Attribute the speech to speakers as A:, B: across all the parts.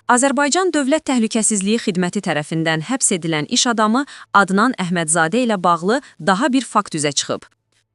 A: Azərbaycan Dövlət Təhlükəsizliyi Xidməti tərəfindən həbs edilən iş adamı Adnan Əhmədzadə ilə bağlı daha bir fakt üzə çıxıb.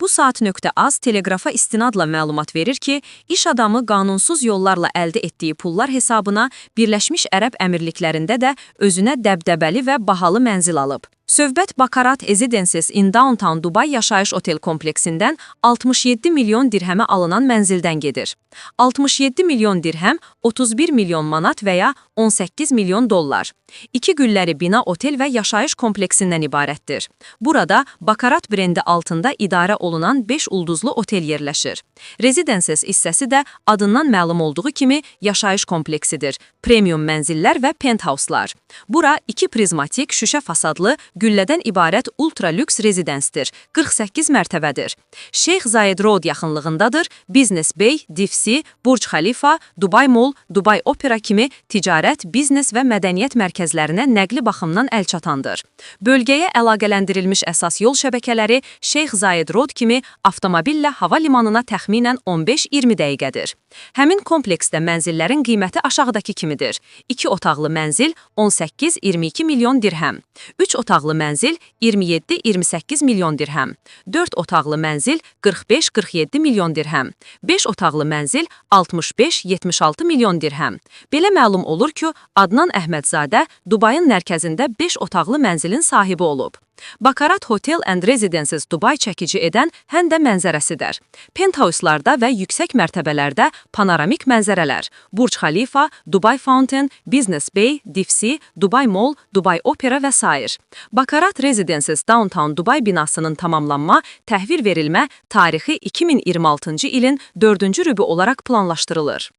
A: Bu saat.az teleqrafa istinadla məlumat verir ki, iş adamı qanunsuz yollarla əldə etdiyi pullar hesabına Birləşmiş Ərəb Əmirliklərində də özünə dəbdəbəli və bahalı mənzil alıb. Söhbət Bakarat Residences in Downtown Dubai yaşayış otel kompleksindən 67 milyon dirhəmə alınan mənzildən gedir. 67 milyon dirhəm 31 milyon manat və ya 18 milyon dollar. İki gülləri bina otel və yaşayış kompleksindən ibarətdir. Burada Bakarat brendi altında idarə olunan 5 ulduzlu otel yerləşir. Residences hissəsi də adından məlum olduğu kimi yaşayış kompleksidir. Premium mənzillər və penthouselar. Bura 2 prizmatik şüşə fasadlı güllədən ibarət ultra lüks rezidensdir. 48 mərtəbədir. Şeyx Zayed Road yaxınlığındadır. Business Bay, DFC, Burj Khalifa, Dubai Mall, Dubai Opera kimi ticarət, biznes və mədəniyyət mərkəzlərinə nəqli baxımdan əlçatandır. Bölgəyə əlaqələndirilmiş əsas yol şəbəkələri Şeyx Zayed Road kimi avtomobillə hava limanına təxminən 15-20 dəqiqədir. Həmin kompleksdə mənzillərin qiyməti aşağıdakı kimidir. 2 otaqlı mənzil 18-22 milyon dirhəm. 3 otaqlı mənzil 27-28 milyon dirhəm. 4 otaqlı mənzil 45-47 milyon dirhəm. 5 otaqlı mənzil 65-76 milyon dirhəm. Belə məlum olur ki, Adnan Əhmədzadə Dubayın mərkəzində 5 otaqlı mənzilin sahibi olub. Bakarat Hotel and Residences Dubai çəkici edən həm də mənzərəsidir. Penthouse'larda və yüksək mərtəbələrdə panoramik mənzərələr, Burj Khalifa, Dubai Fountain, Business Bay, DFC, Dubai Mall, Dubai Opera və s. Bakarat Residences Downtown Dubai binasının tamamlanma, təhvil verilmə tarixi 2026-cı ilin 4-cü rübü olaraq planlaşdırılır.